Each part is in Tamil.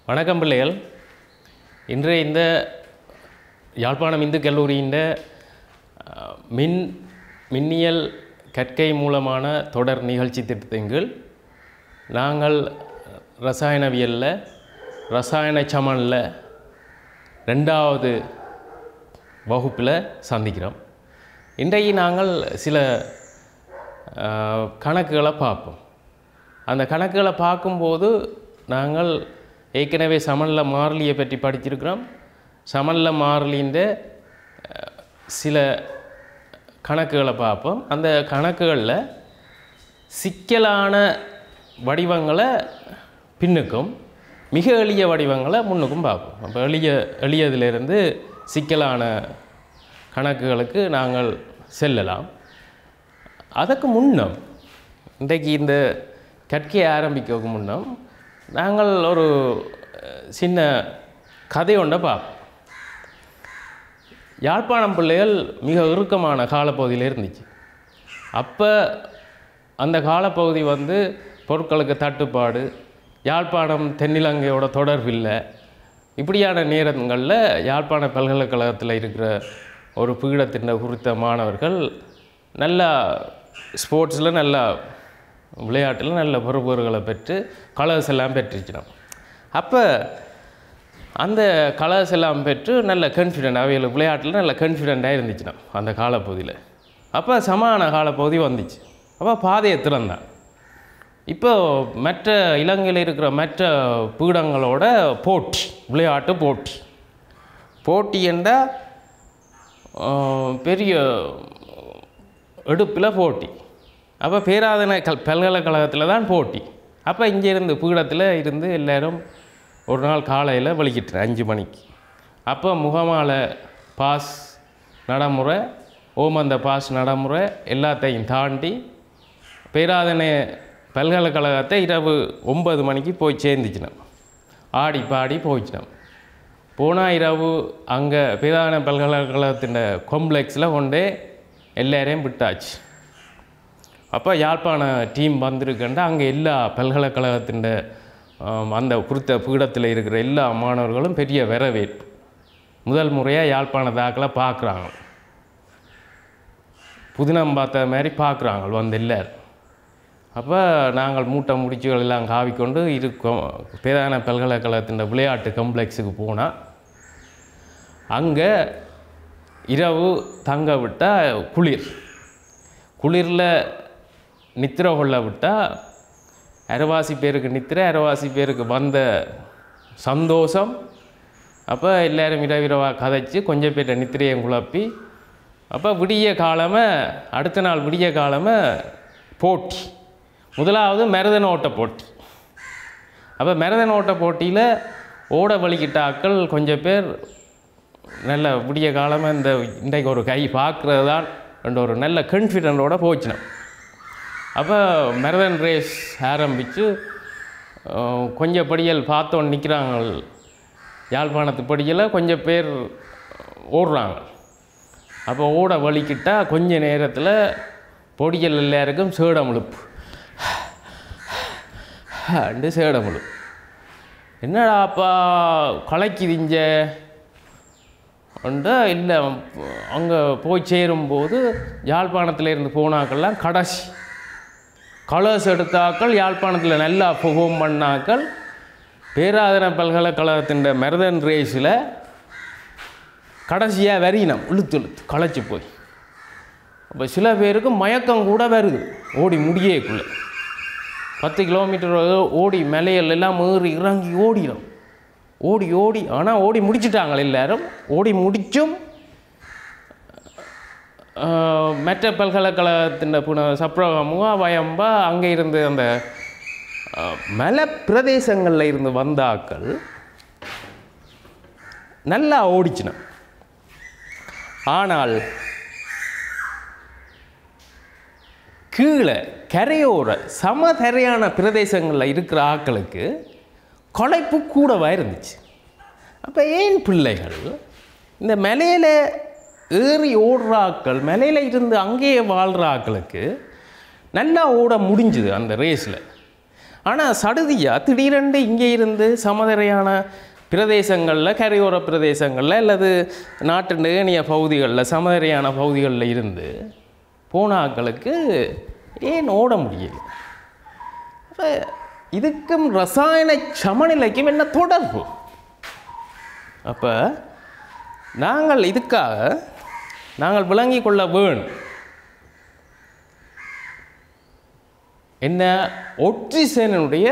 வணக்கம் பிள்ளைகள். இன்றைய இந்த யாழ்ப்பாணம் இந்து கல்லூரியின் மின்னியல் கற்கை மூலமான தொடர் நிகழ்ச்சி திட்டத்தின் கீழ் நாங்கள் ரசாயனவியலில் ரசாயன சமனில் 2வது வகுப்பில் சந்திக்கிறோம். இன்றைக்கு நாங்கள் சில கணக்குகளை பார்ப்போம். அந்த கணக்குகளை பார்க்கும்போது நாங்கள் ஏற்கனவே சமனில் மாறிலியை பற்றி படிச்சிருக்கிறோம். சமனில் மாறிலியின் சில கணக்குகளை பார்ப்போம். அந்த கணக்குகளில் சிக்கலான வடிவங்களை பின்னுக்கும் மிக எளிய வடிவங்களை முன்னுக்கும் பார்ப்போம். அப்போ எளியதிலிருந்து சிக்கலான கணக்குகளுக்கு நாங்கள் செல்லலாம். அதுக்கு முன்னம் இன்றைக்கு இந்த கற்கையை ஆரம்பிக்க முன்னம் நாங்கள் ஒரு சின்ன கதை ஒன்றை பார்ப்போம். யாழ்ப்பாணம் பிள்ளைகள் மிக இறுக்கமான காலப்பகுதியில் இருந்துச்சு. அப்போ அந்த காலப்பகுதி பொருட்களுக்கு தட்டுப்பாடு, யாழ்ப்பாணம் தென்னிலங்கையோட தொடர்பில்லை. இப்படியான நேரங்களில் யாழ்ப்பாண பல்கலைக்கழகத்தில் இருக்கிற ஒரு பீடத்தின் குறித்த மாணவர்கள் நல்லா ஸ்போர்ட்ஸில் நல்லா விளையாட்டில் நல்ல பொறுப்புகளை பெற்று கலர்ஸ் எல்லாம் பெற்றுச்சினோம். அப்போ அந்த கலர்ஸ் எல்லாம் பெற்று நல்ல கான்ஃபிடென்ட், அவைகளுக்கு விளையாட்டில் நல்ல கான்ஃபிடென்ட்டாக இருந்துச்சுனோம் அந்த காலப்பகுதியில். அப்போ சமான காலப்பகுதி வந்துச்சு. அப்போ பாதையை திறந்தான். இப்போ மற்ற இலங்கையில் இருக்கிற மற்ற பீடங்களோட போட்டி, விளையாட்டு போட்டி என்றால் பெரிய எடுப்பில் போட்டி. அப்போ பேராதனை பல்கலைக்கழகத்தில் தான் போட்டி. அப்போ இங்கேருந்து பீடத்தில் இருந்து எல்லோரும் ஒரு நாள் காலையில் வலிக்கிட்டேன் 5 மணிக்கு. அப்போ முகமாலை பாஸ் நடைமுறை, ஓமந்த பாஸ் நடைமுறை எல்லாத்தையும் தாண்டி பேராதனை பல்கலைக்கழகத்தை இரவு 9 மணிக்கு போய் சேர்ந்துச்சினோம். ஆடி பாடி போயிச்சினோம். போனால் இரவு அங்கே பேராதனை பல்கலைக்கழகத்தின் காம்ப்ளெக்ஸில் கொண்டே எல்லாரையும் விட்டாச்சு. அப்போ யாழ்ப்பாண டீம் வந்திருக்கேன்டா அங்கே எல்லா பல்கலைக்கழகத்தின் அந்த குறித்த பீடத்தில் இருக்கிற எல்லா மாணவர்களும் பெரிய வரவேற்பு. முதல் முறையாக யாழ்ப்பாண தாக்களை பார்க்குறாங்க, புதினம் பார்த்த மாதிரி பார்க்குறாங்க எல்லோரும். அப்போ நாங்கள் மூட்டை முடிச்சுகள் எல்லாம் காவிக்கொண்டு இருக்கோம். பேராதனை பல்கலைக்கழகத்தின் விளையாட்டு காம்ப்ளெக்ஸுக்கு போனால் அங்கே இரவு தங்க விட்டால் குளிரில் நித்திரை கொள்ள விட்டால் அரைவாசி பேருக்கு நித்திரை, அரைவாசி பேருக்கு வந்த சந்தோஷம். அப்போ எல்லோரும் இரவாக கதைச்சி கொஞ்சம் பேர்ட்ட நித்திரையும் குழப்பி அப்போ அடுத்த நாள் விடிய காலமே போட்டி. முதலாவது மரதன் ஓட்ட போட்டி. அப்போ மரதன் ஓட்ட போட்டியில் ஓட வலிக்கிட்டாக்கள் கொஞ்சம் பேர் நல்ல விடிய காலமாக இன்றைக்கு ஒரு கை பார்க்குறது தான் என்ற ஒரு நல்ல கான்ஃபிடென்ட்டோடு போச்சினோம். அப்போ மரதன் ரேஸ் ஆரம்பித்து கொஞ்சம் படியல் பார்த்தோன்னு நிற்கிறாங்க. யாழ்ப்பாணத்து படியில் கொஞ்சம் பேர் ஓடுறாங்க. அப்போ ஓட வலிக்கிட்டால் கொஞ்ச நேரத்தில் பொடியல் எல்லாருக்கும் சேடமுழுப்பு சேடமுழுப்பு. என்னடாப்பா களைக்குதிஞ்ச இல்லை. அங்கே போய் சேரும்போது யாழ்ப்பாணத்தில் போனாக்கள்லாம் கடைசி கலர்ஸ் எடுத்தாக்கள் யாழ்ப்பாணத்தில் நல்லா பெர்ஃபார்ம் பண்ணாக்கள் பேராதனை பல்கலைக்கழகத்தின் மரதன் ரேஸில் கடைசியாக வரினம் இழுத்து களைச்சி போய். அப்போ சில பேருக்கு மயக்கம் கூட வருது ஓடி முடியக்குள்ளே. 10 கிலோமீட்டர் ஓடி மலையில் எல்லாம் ஏறி இறங்கி ஓடிடும். ஓடி ஆனால் ஓடி முடிச்சிட்டாங்க எல்லோரும். ஓடி முடித்தும் மற்ற பல்கலைக்கழகத்தின் சப்ரகமுக வயம்பா அங்கே இருந்து அந்த மலை பிரதேசங்களில் இருந்து வந்தாக்கள் நல்லா ஓடிச்சின. ஆனால் கீழே கரையோர சமதரையான பிரதேசங்களில் இருக்கிற ஆக்களுக்கு களைப்பு கூடவாக இருந்துச்சு. அப்போ ஏன் பிள்ளைகள் இந்த மலையில் ஏறி ஓடுறாக்கள், மலையில் இருந்து அங்கேயே வாழ்கிற ஆக்களுக்கு நல்லா ஓட முடிஞ்சுது அந்த ரேஸில். ஆனால் சடுதியாக திடீரென்று இங்கே இருந்து சமதரையான பிரதேசங்களில் கரையோர பிரதேசங்களில் அல்லது நாட்டு ஏனைய பகுதிகளில் சமதரையான பகுதிகளில் இருந்து போன ஆட்களுக்கு ஏன் ஓட முடியல? அப்போ இதுக்கும் ரசாயன சமநிலைக்கும் என்ன தொடர்பு? அப்போ இதுக்காக நாங்கள் விளங்கி கொள்ள வேணும். என்ன ஆக்சிஜனுடைய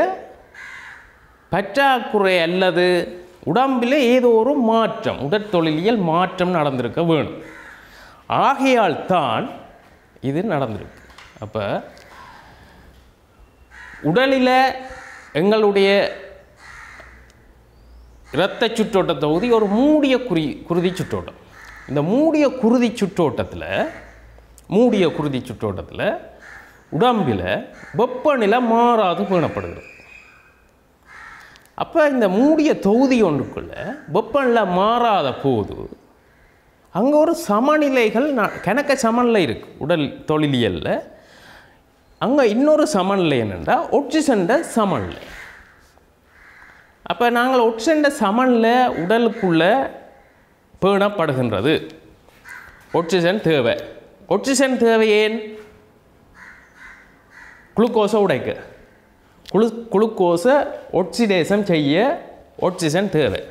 பற்றாக்குறை அல்லது உடம்பில் ஏதோ ஒரு மாற்றம், உடற்தொழிலியல் மாற்றம் நடந்திருக்க வேணும். ஆகையால் தான் இது நடந்திருக்கு. அப்போ உடலில் எங்களுடைய இரத்த சுற்றோட்ட தொகுதி ஒரு மூடிய குருதி சுற்றோட்டம். இந்த மூடிய குருதி சுற்றோட்டத்தில் உடம்பில் வெப்பநிலை மாறாது பேணப்படுகிறது. அப்போ இந்த மூடிய தொகுதி ஒன்றுக்குள்ளே வெப்பநிலை மாறாத போது அங்கே ஒரு சமநிலைகள் கணக்க சமநிலை இருக்குது உடல் தொழிலியலில். அங்கே இன்னொரு சமநிலை என்னென்னா ஆக்சிஜன் சமநிலை. அப்போ நாங்கள் ஆக்சிஜன் சமநிலை உடலுக்குள்ளே பேணப்படுகின்றது. ஆக்சிஜன் தேவை. ஆக்சிஜன் தேவை ஏன்? குளுக்கோஸை உடைக்க, குளுக்கோஸை ஆக்சிடேஷன் செய்ய ஆக்சிஜன் தேவை.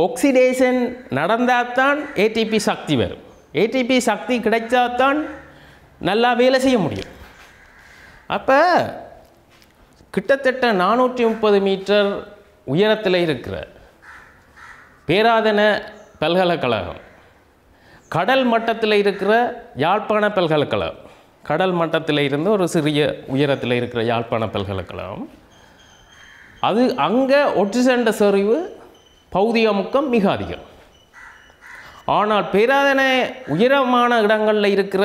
ஆக்சிடேஷன் நடந்தால் தான் ஏடிபி சக்தி வரும். ஏடிபி சக்தி கிடைச்சாதான் நல்லா வேலை செய்ய முடியும். அப்போ கிட்டத்தட்ட 430 மீட்டர் உயரத்தில் இருக்கிற பேராதன பல்கலைக்கழகம், கடல் மட்டத்தில் இருக்கிற யாழ்ப்பாண பல்கலைக்கழகம், கடல் மட்டத்தில் இருந்து ஒரு சிறிய உயரத்தில் இருக்கிற யாழ்ப்பாண பல்கலைக்கழகம், அது அங்கே ஆக்சிஜன் செறிவு பௌதிகமுக்கம் மிக அதிகம். ஆனால் பேராதன உயரமான இடங்களில் இருக்கிற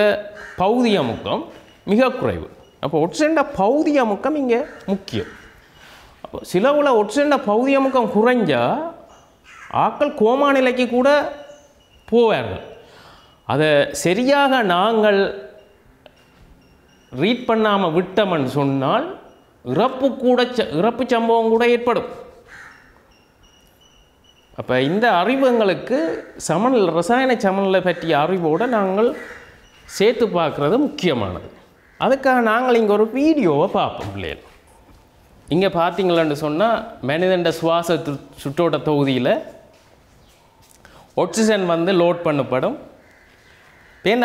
பௌதிகமுக்கம் மிக குறைவு. அப்போ ஆக்சிஜன் பௌதிகமுக்கம் இங்கே முக்கியம். அப்போ சிலவுல ஆக்சிஜன் பௌதிகமுக்கம் குறைஞ்சால் ஆக்கள் கோமா நிலைக்கு கூட போவார்கள். அதை சரியாக நாங்கள் ரீட் பண்ணாமல் விட்டோம்னு சொன்னால் இறப்பு சம்பவம் கூட ஏற்படும். அப்போ இந்த அறிவுங்களுக்கு ரசாயன சமநிலை பற்றிய அறிவோடு நாங்கள் சேர்த்து பார்க்குறது முக்கியமானது. அதுக்காக நாங்கள் இங்கே ஒரு வீடியோவை பார்ப்போம் பிள்ளைகள். இங்கே பார்த்தீங்களன்னு சொன்னால் மனிதண்ட சுவாச சுற்றோட்ட தொகுதியில் ஆக்சிஜன் லோட் பண்ணப்படும்.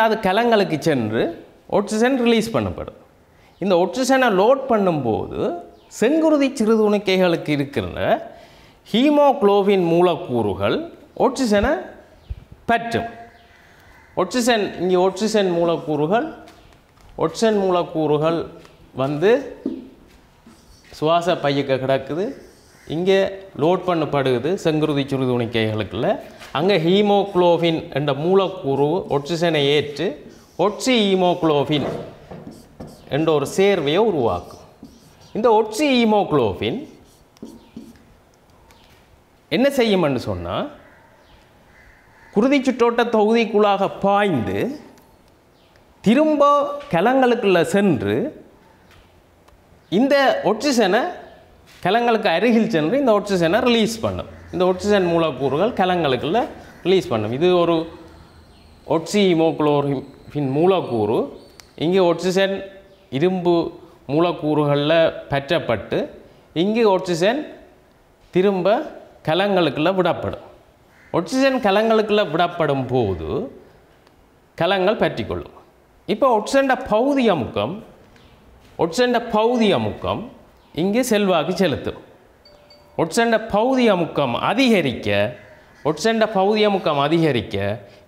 அது கலங்களுக்கு சென்று ஆக்சிஜன் ரிலீஸ் பண்ணப்படும். இந்த ஆக்சிஜனை லோட் பண்ணும்போது செங்குருதி சிறுதுணிக்கைகளுக்கு இருக்கிற ஹீமோகுளோபின் மூலக்கூறுகள் ஆக்சிஜனை பற்றும். இங்கே ஆக்சிஜன் மூலக்கூறுகள் சுவாச பையக்க கிடக்குது. இங்கே லோட் பண்ணப்படுது செங்குருதி சிறுதுணிக்கைகளுக்குள்ள. அங்கே ஹீமோகுளோபின் என்ற மூலக்கூறு ஆக்சிஜனை ஏற்று ஒட்சி ஹீமோகுளோபின் என்ற ஒரு சேர்வையை உருவாக்கும். இந்த ஒட்சி ஹீமோகுளோபின் என்ன செய்யும்னு சொன்னால் குருதி சுற்றோட்ட தொகுதிக்குள்ளாக பாய்ந்து திரும்ப கலங்களுக்குள்ள சென்று இந்த ஆக்சிஜனை கலங்களுக்கு அருகில் சென்று இந்த ஆக்சிஜனை ரிலீஸ் பண்ணும். இந்த ஆக்சிஜன் மூலக்கூறுகள் கலங்களுக்குள்ள ரிலீஸ் பண்ணும். இது ஒரு ஒட்சி ஹீமோகுளோபின் மூலக்கூறு. இங்கே ஆக்சிஜன் இரும்பு மூலக்கூறுகளில் பற்றப்பட்டு இங்கே ஆக்சிஜன் திரும்ப கலங்களுக்குள்ள விடப்படும். ஆக்சிஜன் கலங்களுக்குள்ள விடப்படும் போது கலங்கள் பற்றிக்கொள்ளும். இப்போ ஆக்சிஜன் பௌதிகமுக்கம் இங்கே செல்வாக்கு செலுத்தும். ஆக்சிஜன் பௌதிகமுக்கம் அதிகரிக்க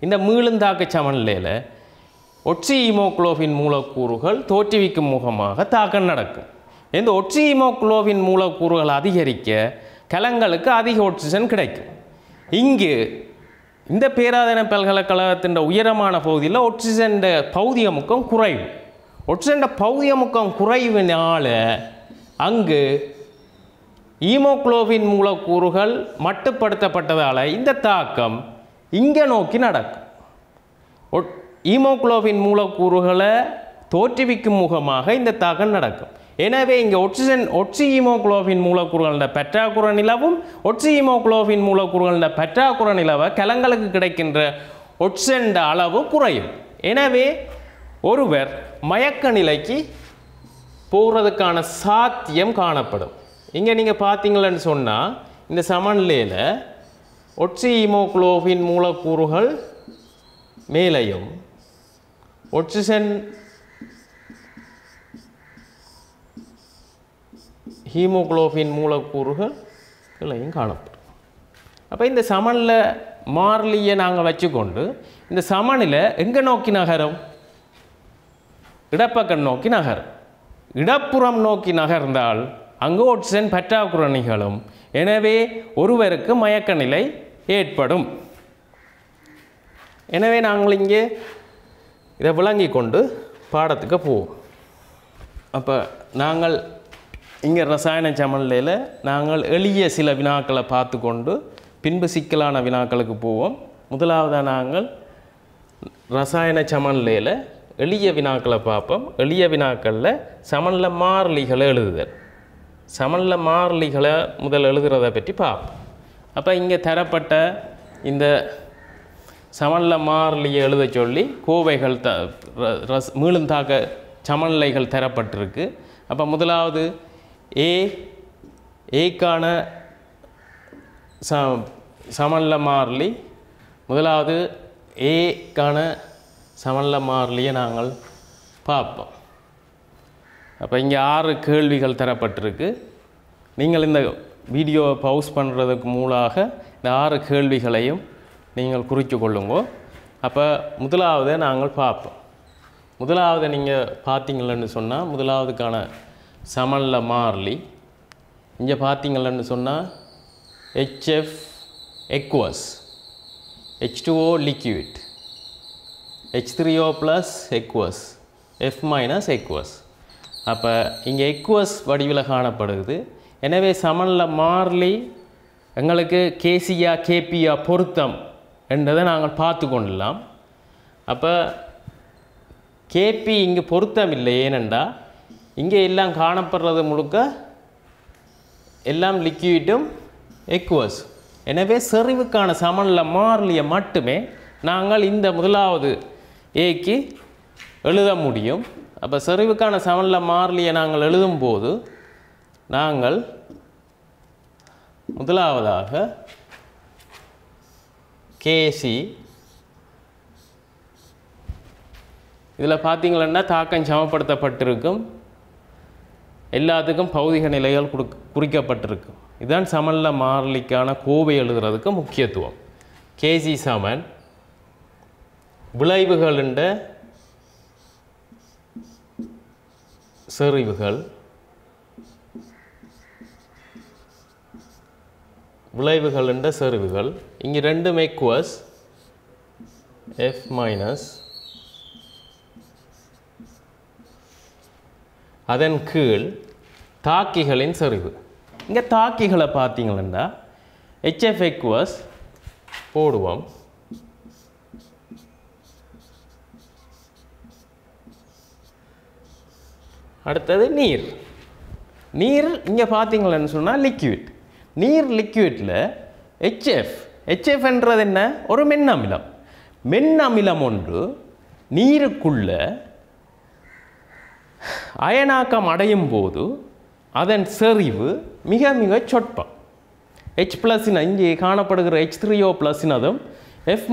இந்த மீளுந்தாக்க சமநிலையில் ஒட்சி ஹீமோகுளோபின் மூலக்கூறுகள் தோற்றுவிக்கும் முகமாக தாக்கம் நடக்கும். இந்த ஒட்சி ஹீமோகுளோபின் மூலக்கூறுகள் அதிகரிக்க கலங்களுக்கு அதிக ஆக்சிஜன் கிடைக்கும். இங்கு இந்த பேராதன பல்கலைக்கழகத்தின் உயரமான பகுதியில் ஆக்சிஜன் பௌதிகமுக்கம் குறைவு. ஆக்சிஜன் பௌதிகமுக்கம் குறைவினால் அங்கு ஹீமோகுளோபின் மூலக்கூறுகள் மட்டுப்படுத்தப்பட்டதால் இந்த தாக்கம் இங்கே நோக்கி நடக்கும். ஹீமோகுளோபின் மூலக்கூறுகளை தோற்றுவிக்கும் முகமாக இந்த தாக்கம் நடக்கும். எனவே இங்கே ஒட்சிஹீமோகுளோபின் மூலக்கூறுகள பற்றாக்குறை நிலவும். ஒட்சிஹீமோகுளோபின் மூலக்கூறுகள பற்றாக்குறை நிலவ கலங்களுக்கு கிடைக்கின்ற ஒட்செண்ட அளவு குறையும். எனவே ஒருவர் மயக்க நிலைக்கு போகிறதுக்கான சாத்தியம் காணப்படும். இங்கே நீங்கள் பார்த்தீங்களன்னு சொன்னால் இந்த சமநிலையில் ஒட்சிஹீமோகுளோபின் மூலக்கூறுகள் மேலையும் ஒட்சிஜன் ஹீமோகுளோபின் மூலக்கூறுகள் கீழையும் காணப்படும். அப்போ இந்த சமநிலை மாறிலியை நாங்கள் வச்சுக்கொண்டு இந்த சமநிலை எங்கே நோக்கி நகரும்? இடப்பக்கம் நோக்கி நகரும். இடப்புறம் நோக்கி நகர்ந்தால் அங்கு ஒட்சிஜன் பற்றாக்குறை நிகழும். எனவே ஒருவருக்கு மயக்க நிலை ஏற்படும். எனவே நாங்கள் இங்கே இதை விளங்கி கொண்டு பாடத்துக்கு போவோம். அப்போ நாங்கள் இங்கே ரசாயன சமநிலையில் நாங்கள் எளிய சில வினாக்களை பார்த்து கொண்டு பின்பு சிக்கலான வினாக்களுக்கு போவோம். முதலாவதாக நாங்கள் ரசாயன சமநிலையில் எளிய வினாக்களை பார்ப்போம். எளிய வினாக்களில் சமநிலை மாறிலிகளை எழுதுதல். சமநிலை மாறிலிகளை முதல் எழுதுறதை பற்றி பார்ப்போம். அப்போ இங்கே தரப்பட்ட இந்த சமநிலை மாறிலியை எழுத சொல்லி கோவைகள் மீளும் தாக்க சமநிலைகள் தரப்பட்டிருக்கு. அப்போ முதலாவது ஏக்கான சமநிலை மாறிலி. முதலாவது ஏக்கான சமநிலை மாறிலியை நாங்கள் பார்ப்போம். அப்போ இங்கே 6 கேள்விகள் தரப்பட்டிருக்கு. நீங்கள் இந்த வீடியோவை பவுஸ் பண்ணுறதுக்கு மூலமாக இந்த 6 கேள்விகளையும் நீங்கள் குறித்து கொள்ளுங்க. அப்போ முதலாவது நாங்கள் பார்ப்போம். முதலாவது நீங்கள் பார்த்தீங்களன்னு சொன்னால் முதலாவதுக்கான சமநிலை மாறிலி இங்கே பார்த்தீங்களன்னு சொன்னால் HF aqueous, H2O liquid, H3O plus aqueous, F minus aqueous. அப்போ இங்கே aqueous வடிவில் காணப்படுது. எனவே சமநிலை மாறிலி எங்களுக்கு கேசியா கேபியா பொருத்தம் என்றதை நாங்கள் பார்த்து கொள்ளலாம். அப்போ கேபி இங்கே பொருத்தம் இல்லை. ஏனெண்டா இங்கே எல்லாம் காணப்படுறது முழுக்க எல்லாம் லிக்விடும் எக்வஸ். எனவே செறிவுக்கான சமநிலை மாறிலியை மட்டுமே நாங்கள் இந்த முதலாவது ஏக்கு எழுத முடியும். அப்போ செறிவுக்கான சமநிலை மாறிலியை நாங்கள் எழுதும்போது நாங்கள் முதலாவதாக கேசி இதில் பார்த்தீங்களன்னா தாக்கம் சமப்படுத்தப்பட்டிருக்கும். எல்லாத்துக்கும் பௌதிக நிலைகள் குறிக்கப்பட்டிருக்கும். இதுதான் சமநிலை மாறிலிக்கான கோவை எழுதுறதுக்கு முக்கியத்துவம். கேசி சமன் விளைவுகளின் செறிவுகள், விளைவுகளின் செறிவுகள் இங்கே ரெண்டும் எக்வஸ் F மைனஸ், அதன் கீழ் தாக்கிகளின் செறிவு. இங்கே தாக்கிகளை பார்த்தீங்களா HF எக்வஸ் போடுவோம். அடுத்தது நீர். நீர் இங்கே பார்த்தீங்களன்னு சொன்னால் லிக்விட். நீர் லிக்விடில் HF என்றது என்ன? ஒரு மென்னமிலம். மென்னமிலம் ஒன்று நீருக்குள்ள அயனாக்கம் அடையும் போது அதன் செறிவு மிக மிக சொற்பம். H+இன இங்கே காணப்படுகிற H3O +இனதும் F-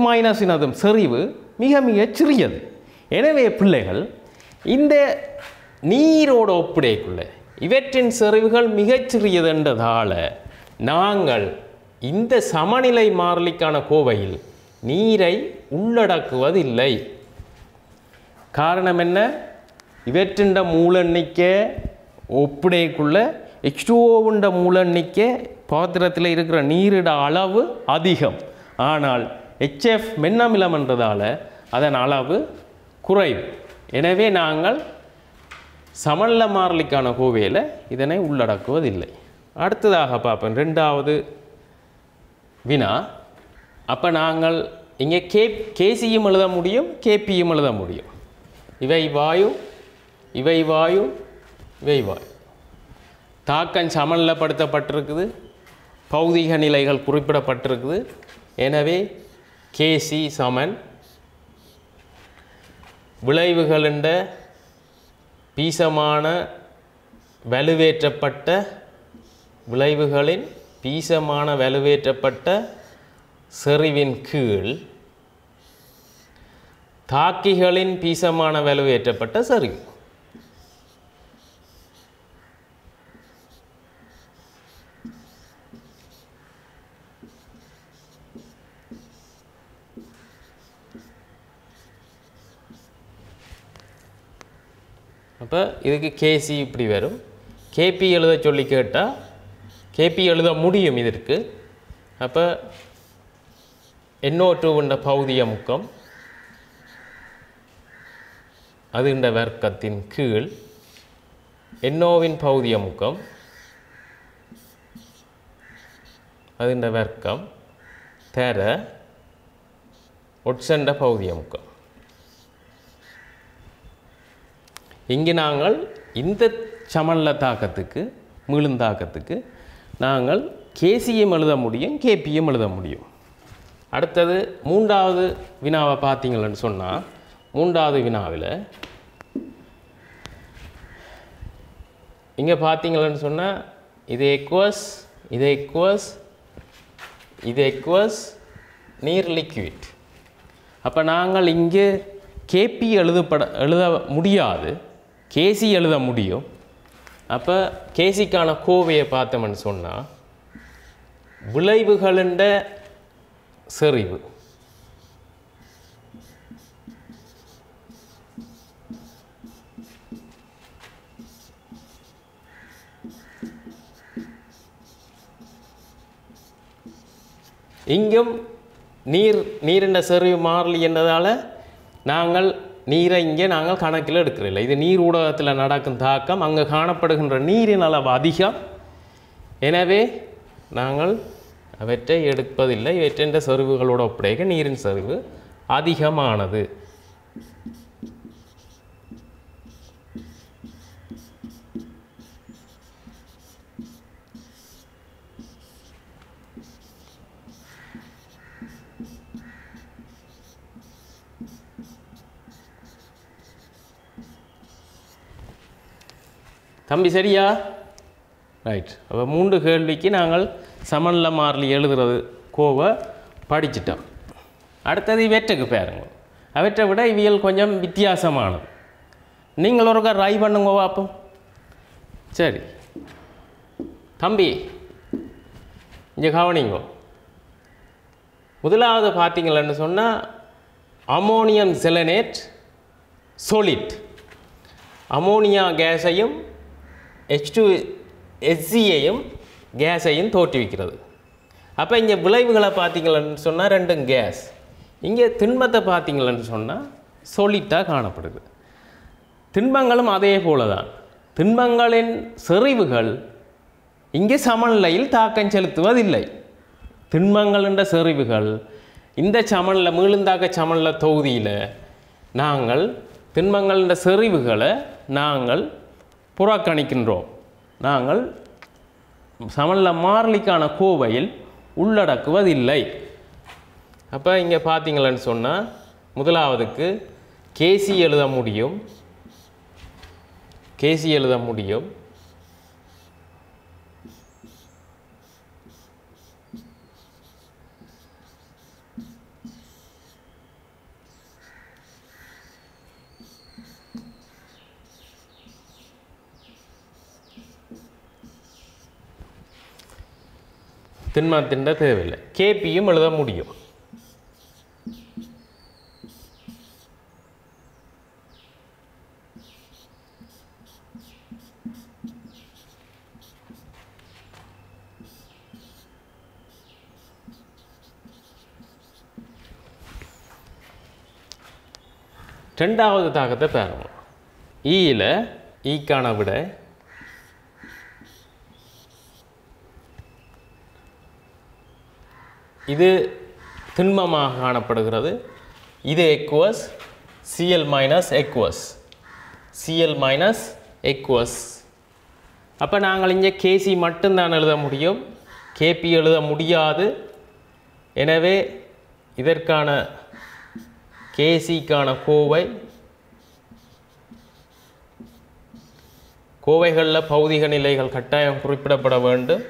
செறிவு மிக மிக சிறியது. எனவே பிள்ளைகள் இந்த நீரோட ஒப்பிடைக்குள்ள இவற்றின் செறிவுகள் மிகச்சிறியது என்றதால் நாங்கள் இந்த சமநிலை மாறிலிக்கான கோவையில் நீரை உள்ளடக்குவதில்லை. காரணம் என்ன? இவற்றின் மூலெண்ணிக்கை ஒப்பிடைக்குள்ள H2O மூலெண்ணிக்கை பாத்திரத்தில் இருக்கிற நீரிட அளவு அதிகம். ஆனால் HF மென்னமிலம் என்றதால் அதன் அளவு குறைவு. எனவே நாங்கள் சமநிலை மாறிலிக்கான கோவையில் இதனை உள்ளடக்குவதில்லை. அடுத்ததாக பார்ப்போம் ரெண்டாவது வினா. அப்போ நாங்கள் இங்கே கேசியும் எழுத முடியும், கேபியும் எழுத முடியும். இவை வாயு, இவை வாயு, இவை வாயு. தாக்கம் சமநிலைப்படுத்தப்பட்டிருக்குது, பௌதிக நிலைகள் குறிப்பிடப்பட்டிருக்குது. எனவே KC சமன் விளைவுகளின் பீசமான வலுவேற்றப்பட்ட விளைவுகளின் பீசமான வலுவேற்றப்பட்ட செறிவின் கீழ் தாக்கிகளின் பீசமான வலுவேற்றப்பட்ட செறிவு. அப்போ இதுக்கு KC இப்படி வரும். KP எழுத சொல்லி கேட்டால் KP எழுத முடியும் இதற்கு. அப்போ NO2 பௌதிக முக்கம் அது இந்த வர்க்கத்தின் கீழ் NOவின் பௌதிக முக்கம் அது இந்த வர்க்கம் தர ஒட்சண்ட பௌதிக முக்கம். இங்கே நாங்கள் இந்த சமநிலை தாக்கத்துக்கு மீளும் தாக்கத்துக்கு நாங்கள் KCயும் எழுத முடியும், KPயும் எழுத முடியும். அடுத்தது மூன்றாவது வினாவை பார்த்தீங்கன்னு சொன்னால், மூன்றாவது வினாவில் இங்கே பார்த்தீங்கன்னு சொன்னால் இது எக்வஸ் நீர் லிக்விட். அப்போ நாங்கள் இங்கே KP எழுத முடியாது, KC எழுத முடியும். அப்போ KCக்கான கோவையை பார்த்தோம்னு சொன்னால் விளைவுகளின் செறிவு இங்கும் நீரின் செறிவு மாறலி என்றதால் நாங்கள் நீரை இங்கே நாங்கள் கணக்கில் எடுக்கிறதில்லை. இது நீர் ஊடகத்தில் நடக்கும் தாக்கம், அங்கே காணப்படுகின்ற நீரின் அளவு அதிகம். எனவே நாங்கள் அவற்றை எடுப்பதில்லை. இவற்றின் செறிவுகளோடு ஒப்படைக்க நீரின் செறிவு அதிகமானது. தம்பி சரியா? ரைட். அப்போ 3 கேள்விக்கு நாங்கள் சமநிலை மாறிலி எழுதுறது கோவை படிச்சிட்டோம். அடுத்தது இவற்றுக்கு பாருங்க. அவற்றை விட இவியல் கொஞ்சம் வித்தியாசமானது. நீங்கள் ஒருக்கா ட்ரை பண்ணுங்க பார்ப்போம். சரி தம்பி இங்கே கவனிங்கோ. முதலாவது பார்த்தீங்களன்னு சொன்னால் அமோனியம் செலனேட் சொலிட் அமோனியா கேஸையும் H2SCயையும் கேஸையும் தோற்றுவிக்கிறது. அப்போ இங்கே விளைவுகளை பார்த்தீங்களன்னு சொன்னால் ரெண்டும் கேஸ். இங்கே திண்மத்தை பார்த்தீங்களன்னு சொன்னால் சொலிட்டாக காணப்படுது. திண்மங்களும் அதே போல தான். திண்மங்களின் செறிவுகள் இங்கே சமநிலையில் தாக்கம் செலுத்துவதில்லை. திண்மங்களின் செறிவுகள் இந்த சமநிலை மீளுந்தாக்க சமநிலை தொகுதியில் நாங்கள் திண்மங்களின் செறிவுகளை நாங்கள் புறக்கணிக்கின்றோம். நாங்கள் சமநிலை மாறிலிக்கான கோவையில் உள்ளடக்குவதில்லை. அப்போ இங்கே பார்த்தீங்களன்னு சொன்னால் முதலாவதுக்கு KC எழுத முடியும், திண்மத்தின் தேவையில்லை. KPயும் எழுத முடியும். ரெண்டாவது தாக்கத்தை பாருங்க. ஈயில் ஈக்கான விட இது திண்மமாக காணப்படுகிறது. இது எக்வஸ் Cl - எக்வஸ் அப்போ நாங்கள் இங்கே கேசி மட்டும்தான் எழுத முடியும், கேபி எழுத முடியாது. எனவே இதற்கான கேசிக்கான கோவைகளில் பௌதிக நிலைகள் கட்டாயம் குறிப்பிடப்பட வேண்டும்.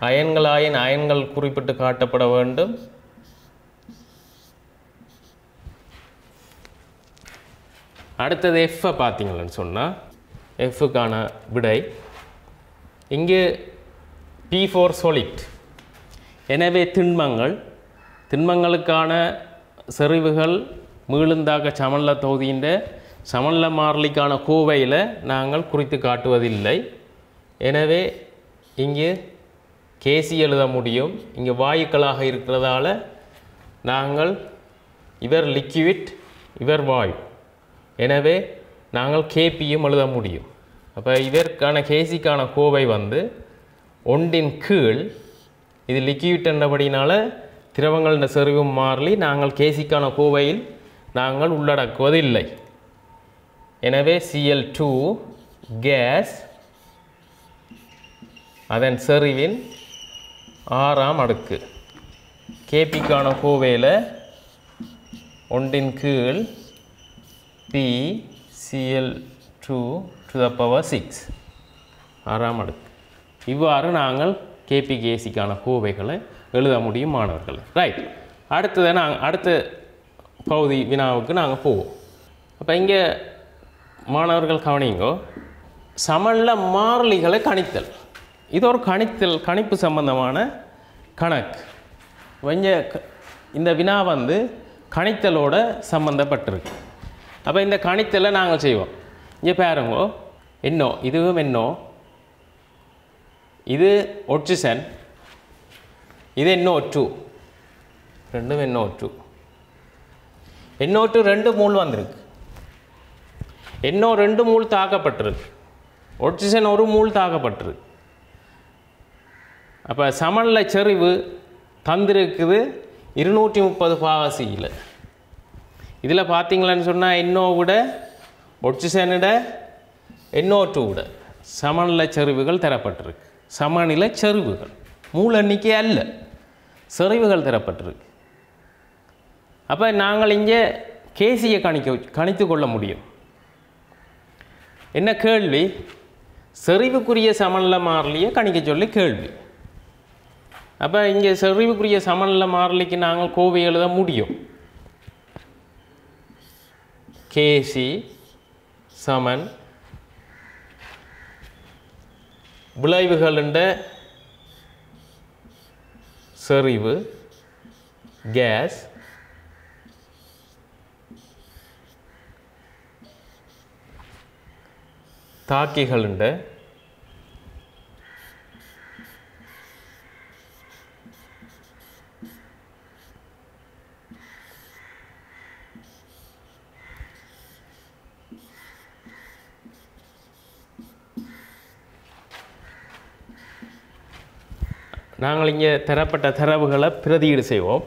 அயன்கள் குறிப்பிட்டு காட்டப்பட வேண்டும். அடுத்தது எஃப்பை பார்த்தீங்கன்னு சொன்னால் எஃப்ஃபுக்கான விடை இங்கே P4 solid. எனவே திண்மங்களுக்கான செறிவுகள் மீளுந்தாக சமன்ல தொகுதியின் சமன்ல மாறிலிக்கான கோவையில் நாங்கள் குறித்து காட்டுவதில்லை. எனவே இங்கே கேசி எழுத முடியும். இங்கே வாயுக்களாக இருக்கிறதால நாங்கள் இவர் லிக்விட் இவர் வாயு, எனவே நாங்கள் கேபியும் எழுத முடியும். அப்போ இதற்கான கேசிக்கான கோவை வந்து 1 கீழ் இது லிக்விட் என்றபடினால திரவங்களின் செறிவும் மாறி நாங்கள் கேசிக்கான கோவையில் நாங்கள் உள்ளடக்குவதில்லை. எனவே Cl2 கேஸ் அதன் செறிவின் 6ஆம் அடுக்கு கேபிக்கான கோவையில் 1 கீழ் P Cl2 to the power 6 6ஆம் அடுக்கு. இவ்வாறு நாங்கள் கேசிக்கான கோவைகளை எழுத முடியும் மாணவர்கள். ரைட், அடுத்த பகுதி வினாவுக்கு நாங்கள் போவோம். அப்போ இங்கே மாணவர்கள் கவனிங்கோ, சமன்ல மாறிலிகளை கணித்தல். இது ஒரு கணிப்பு சம்பந்தமான கணக்கு. இந்த வினா வந்து கணித்தலோட சம்பந்தப்பட்டிருக்கு. அப்போ இந்த கணித்தலை நாங்கள் செய்வோம். இங்கே பாருங்கோ, இதுவும் இது ஒட்சிசன், இது NO2, ரெண்டும் NO2 2 மூல் வந்திருக்கு. NO 2 மூல் தாக்கப்பட்டிருக்கு, ஒட்சிசன் 1 மூல் தாக்கப்பட்டிருக்கு. அப்போ சமன்ல செறிவு தந்திருக்குது 230 பாகசியில். இதில் பார்த்தீங்களான்னு சொன்னால் NO விட ஒட்சிசனிட NO2 விட சமநிலை செறிவுகள் தரப்பட்டிருக்கு. சமநிலை செறிவுகள் மூல எண்ணிக்கை அல்ல, செறிவுகள் தரப்பட்டிருக்கு. அப்போ நாங்கள் இங்கே கேசியை கணித்து கொள்ள முடியும். என்ன கேள்வி? செறிவுக்குரிய சமநிலை மாறிலியை கணிக்க சொல்லி கேள்வி. அப்போ இங்கே செறிவுக்குரிய சமநிலை மாறிலிக்கு நாங்கள் கோவை எழுத முடியும். கேசி சமன் விளைவுகளின் செறிவு கேஸ் தாக்கிகளின் நாங்கள் இங்கே தரப்பட்ட தரவுகளை பிரதியீடு செய்வோம்.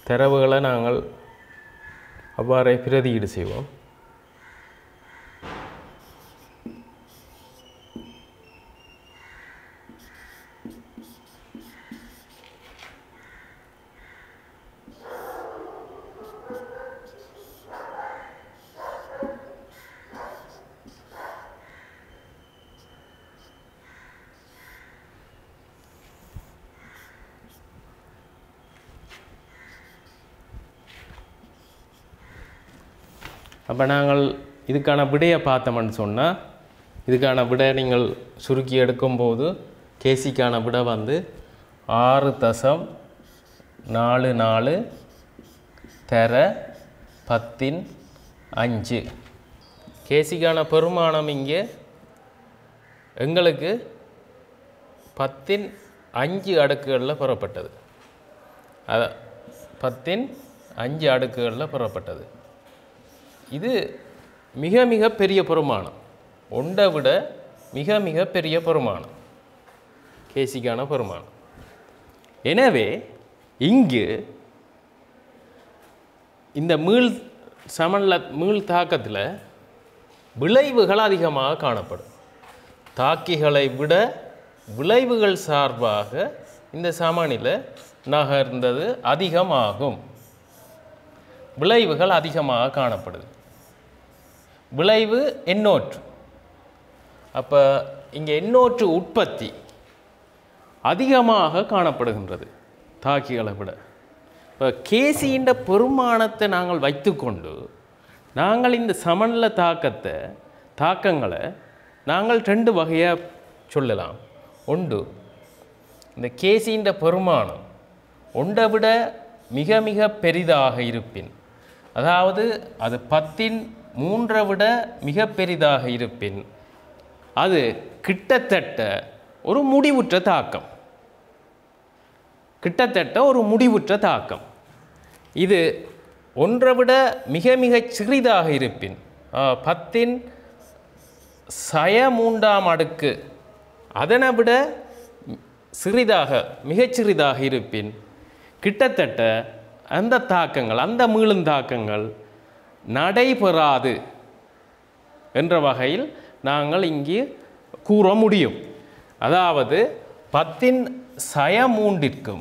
தரவுகளை நாங்கள் அவ்வாறே பிரதியீடு செய்வோம். அப்போ நாங்கள் இதுக்கான விடையை பார்த்தோம்னு சொன்னால், இதுக்கான விடை நீங்கள் சுருக்கி எடுக்கும்போது கேசிக்கான விடை வந்து 6.44 தர 10/5. கேசிக்கான பெருமானம் இங்கே எங்களுக்கு 10/5 அடுக்குகளில் பெறப்பட்டது. 10 5 அடுக்குகளில் பெறப்பட்டது. இது மிக மிக பெரிய பெருமானம், ஒன்றை விட மிக மிக பெரிய பெருமானம், கேசிக்கான பெருமானம். எனவே இங்கு இந்த மீள் தாக்கத்தில் விளைவுகள் அதிகமாக காணப்படும். தாக்கிகளை விட விளைவுகள் சார்பாக இந்த சமநிலை நகர்ந்தது அதிகமாகும். விளைவுகள் அதிகமாக காணப்படுது. விளைவு எண்ணோற்று. அப்போ இங்கே எண்ணோற்று உற்பத்தி அதிகமாக காணப்படுகின்றது தாக்கிகளை விட. இப்போ கேசியின் பெருமானத்தை நாங்கள் வைத்துக்கொண்டு நாங்கள் இந்த சமநிலை தாக்கங்களை நாங்கள் 2 வகையாக சொல்லலாம். ஒன்று, இந்த கேசியின் பெருமானம் ஒன்றை விட மிக மிக பெரிதாக இருப்பின், அதாவது அது 10⁻³ விட மிக பெரிதாக இருப்பின், அது கிட்டத்தட்ட ஒரு முடிவுற்ற தாக்கம். கிட்டத்தட்ட ஒரு முடிவுற்ற தாக்கம். இது 1 விட மிக மிக சிறிதாக இருப்பின், 10⁻³ அதனை விட சிறிதாக மிகச்சிறிதாக இருப்பின், கிட்டத்தட்ட அந்த தாக்கங்கள், அந்த மீளும் தாக்கங்கள் நடைபெறாது என்ற வகையில் நாங்கள் இங்கே கூற முடியும். அதாவது 10⁻³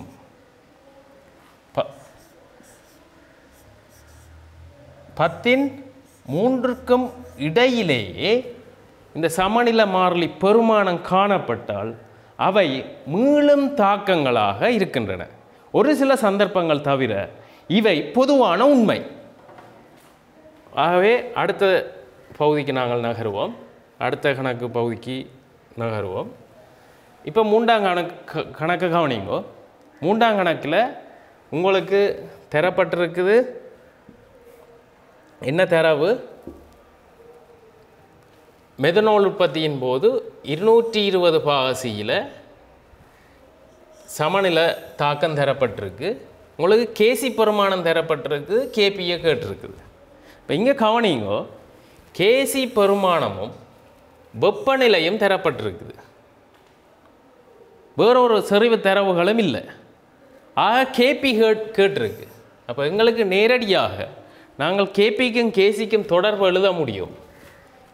10⁻³ இடையிலேயே இந்த சமநிலை மாறிலி பெருமானம் காணப்பட்டால் அவை மீளும் தாக்கங்களாக இருக்கின்றன. ஒரு சில சந்தர்ப்பங்கள் தவிர இவை பொதுவான உண்மை. ஆகவே அடுத்த பகுதிக்கு நாங்கள் நகருவோம். அடுத்த கணக்கு பகுதிக்கு நகருவோம். இப்போ 3ஆம் கணக்கு கவனிங்கோ. 3ஆம் கணக்கில் உங்களுக்கு தரப்பட்டிருக்குது என்ன தரவு? மெதனால் உற்பத்தியின் போது 220 பாகசியில் சமநிலை தாக்கம் தரப்பட்டிருக்கு. உங்களுக்கு கேசி பெருமானம் தரப்பட்டிருக்கு, கேபியை கேட்டிருக்குது. இப்போ இங்கே கவனிங்கோ, கேசி பெருமானமும் வெப்பநிலையும் தரப்பட்டிருக்குது. வேறொரு செறிவு தரவுகளும் இல்லை. ஆக கேபி கேட்டிருக்கு. அப்போ எங்களுக்கு நேரடியாக நாங்கள் கேபிக்கும் கேசிக்கும் தொடர்பு எழுத முடியும்.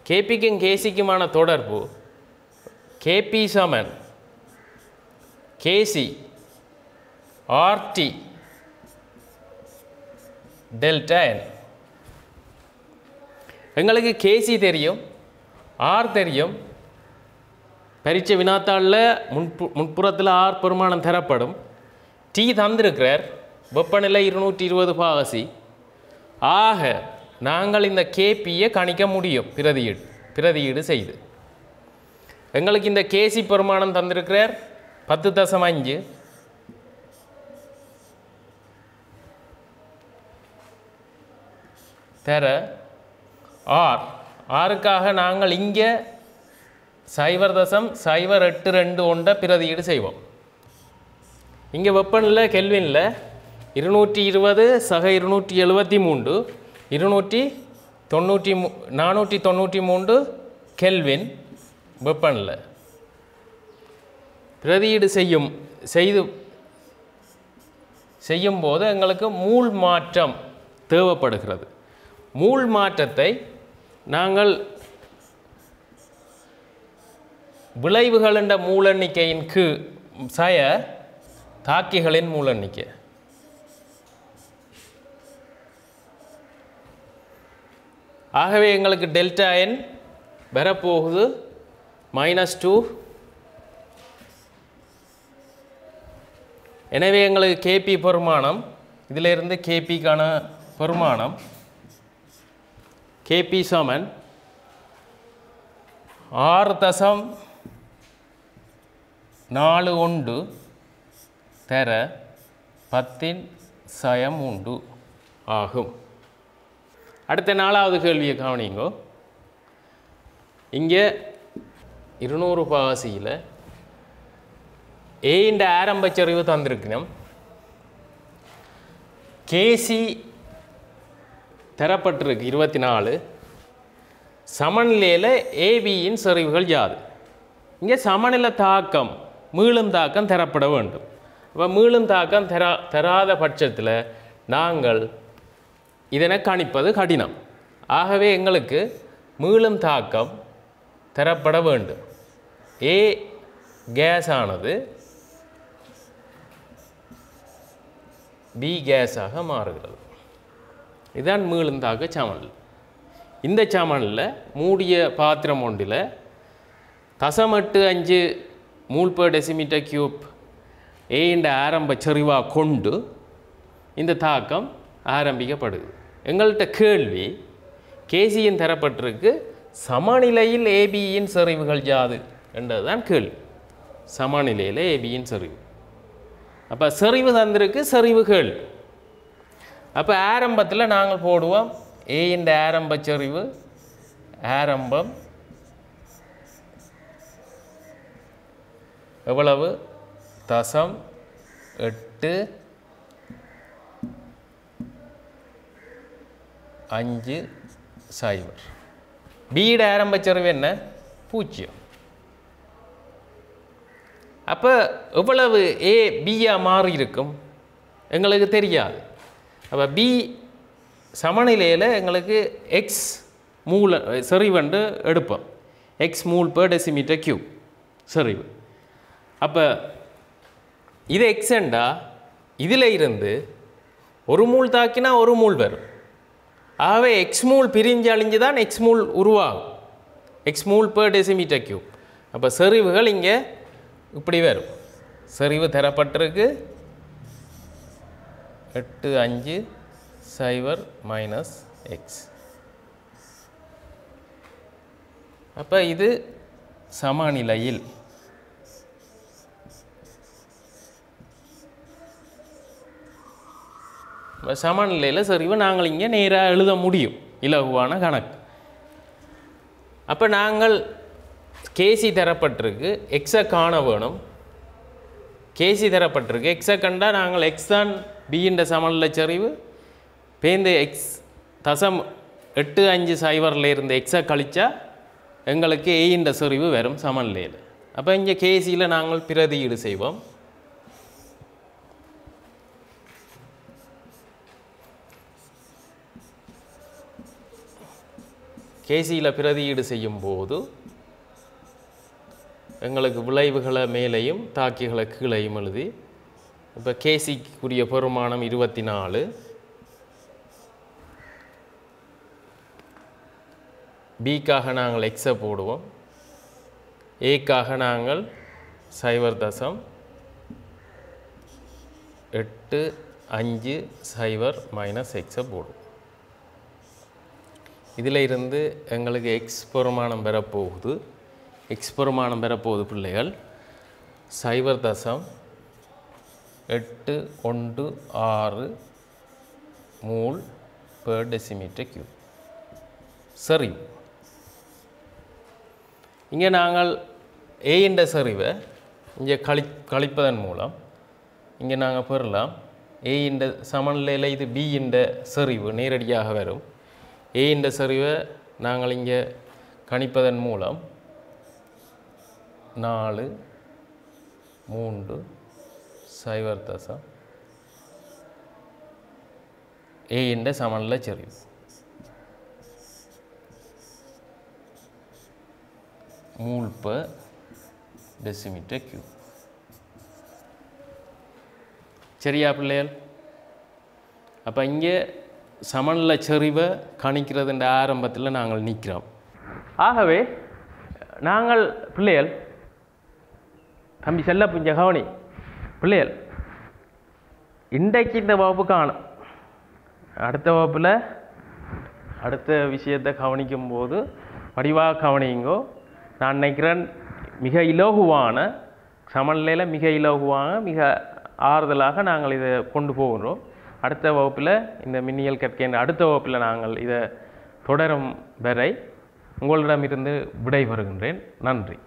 கேபிக்கும் கேசிக்குமான தொடர்பு கேபி சமன் கேசி ஆர்டி டெல்டா என். எங்களுக்கு கேசி தெரியும், ஆர் தெரியும். பரீட்சை வினாத்தாளில் முன்புறத்தில் ஆர் பெருமானம் தரப்படும். டி தந்திருக்கிறார், வெப்பநிலை 220 பாகசி. ஆக நாங்கள் இந்த கேபியை கணிக்க முடியும் பிரதியீடு செய்து. எங்களுக்கு இந்த கேசி பெருமானம் தந்திருக்கிறார் 10.5. தர ஆருக்காக நாங்கள் இங்கே 0.082 பிரதியீடு செய்வோம். இங்கே வெப்பநிலை கெல்வினில் 220 சக 273 493 கெல்வின் வெப்பநிலை பிரதியீடு செய்யும் போது எங்களுக்கு மூல் மாற்றம் தேவைப்படுகிறது. மூல் மாற்றத்தை நாங்கள் விளைவுகள் என்ற மூலெண்ணிக்கையின் தாக்கிகளின் மூலெண்ணிக்கை. ஆகவே எங்களுக்கு டெல்டா என் வரப்போகுது -2. எனவே எங்களுக்கு கேபி பெருமானம், இதிலிருந்து கேபிக்கான பெருமானம் கேபி சமன் 6.41 தர 10⁻³ ஆகும். அடுத்த 4வது கேள்வியை கவனிங்கோ. இங்கே 200 பாகசியில் ஏ இந்த ஆரம்ப செறிவு தந்திருக்கணும். கேசி தரப்பட்டிருக்கு 24 சமநிலையில் ஏபியின் செறிவுகள் யாது இங்கே சமநிலை தாக்கம் மீளும் தாக்கம் தரப்பட வேண்டும் அப்போ மீளும் தாக்கம் தராத பட்சத்தில் நாங்கள் இதனை கணிப்பது கடினம் ஆகவே எங்களுக்கு மீளும் தாக்கம் தரப்பட வேண்டும் ஏ கேஸ் ஆனது பி கேஸாக மாறுகிறது இதுதான் மீளும் தாக்க சமநிலை இந்த சமநிலையில் மூடிய பாத்திரம் ஒன்றில் 0.85 மூல் per டெசிமீட்டர் கியூப் ஏ என்ற ஆரம்ப செறிவாக கொண்டு இந்த தாக்கம் ஆரம்பிக்கப்படுது எங்கள்கிட்ட கேள்வி கேசியின் தரப்பட்டிருக்கு சமநிலையில் ஏபியின் செறிவுகள் யாது என்றதுதான் கேள்வி சமநிலையில் ஏபியின் செறிவு அப்போ செறிவு தந்திருக்கு செறிவு கேள்வி அப்போ ஆரம்பத்தில் நாங்கள் போடுவோம் ஏ என்ற ஆரம்ப செறிவு ஆரம்பம் எவ்வளவு 0.85 பியோட ஆரம்ப செறிவு என்ன 0 அப்போ எவ்வளவு ஏ பியா மாறி இருக்கும் எங்களுக்கு தெரியாது அப்போ பி சமநிலையில் எங்களுக்கு எக்ஸ் மூல செறிவுண்டு எடுப்போம் எக்ஸ் மூல் per டெசிமீட்டர் கியூப் செறிவு அப்போ இது எக்ஸ்ண்டா இதில் இருந்து ஒரு மூல் தாக்கினா ஒரு மூல் வரும் ஆகவே எக்ஸ் மூல் பிரிஞ்சு அழிஞ்சு தான் எக்ஸ் மூல் உருவாகும் எக்ஸ் மூல் per டெசிமீட்டர் கியூப் அப்போ செறிவுகள் இங்கே இப்படி வரும் செறிவு தரப்பட்டிருக்கு 850 எக்ஸ் அப்போ இது சமநிலையில் சமநிலையில் செறிவு நாங்கள் இங்கே நேராக எழுத முடியும் இலகுவான கணக்கு அப்போ நாங்கள் கேசி தரப்பட்டிருக்கு எக்ஸை காண வேணும் கேசி தரப்பட்டிருக்கு எக்ஸை கண்டால் நாங்கள் எக்ஸ் தான் பியின் சமநிலை செறிவு பேருந்து எக்ஸ் 0.85 இருந்து எக்ஸை கழிச்சா எங்களுக்கு ஏயின் செறிவு வரும் சமநிலையில் அப்போ இங்கே கேசியில் நாங்கள் பிரதியீடு செய்வோம் கேசியில் பிரதியீடு செய்யும் போது எங்களுக்கு விளைவுகளை மேலேயும் தாக்கிகளை கீழையும் எழுதி இப்போ கேசிக்குரிய பெருமானம் 24 பிக்காக நாங்கள் எக்ஸை போடுவோம் ஏக்காக நாங்கள் 0.850 எக்ஸை போடுவோம் இதில் இருந்து எங்களுக்கு எக்ஸ் பெருமானம் பெறப்போகுது எக்ஸ் பெருமானம் பெறப்போகுது பிள்ளைகள் 0.816 மூல் per டெசிமீட்டர் கியூப் செறிவு இங்கே நாங்கள் ஏ என்ற செறிவை இங்கே கழிப்பதன் மூலம் இங்கே நாங்கள் பெறலாம் ஏ என்ற சமநிலையில் இது பி என்ற செறிவு நேரடியாக வரும் ஏ என்ற செறிவை நாங்கள் இங்கே கணிப்பதன் மூலம் 4 3 0 ஏ என்ற சமநிலை செறிவு மூல் per டெசிமீட்டர் கியூப் சரியா பிள்ளைகள் அப்போ இங்கே சமநிலை செறிவை கணிக்கிறதுன்ற ஆரம்பத்தில் நாங்கள் நிற்கிறோம் ஆகவே நாங்கள் பிள்ளைகள் தம்பி செல்ல புஞ்ச கவனி பிள்ளைகள் இன்றைக்கு இந்த வகுப்பு காணும் அடுத்த வகுப்பில் அடுத்த விஷயத்தை கவனிக்கும் போது வடிவாக கவனிங்கோ நான் நினைக்கிறேன் மிக இலகுவான சமநிலையில் மிக இலகுவான மிக ஆறுதலாக நாங்கள் இதை கொண்டு போகிறோம் அடுத்த வகுப்பில் இந்த மின்னியல் கற்கையின் அடுத்த வகுப்பில் நாங்கள் இதை தொடரும் வரை உங்களிடமிருந்து விடைபெறுகின்றேன் நன்றி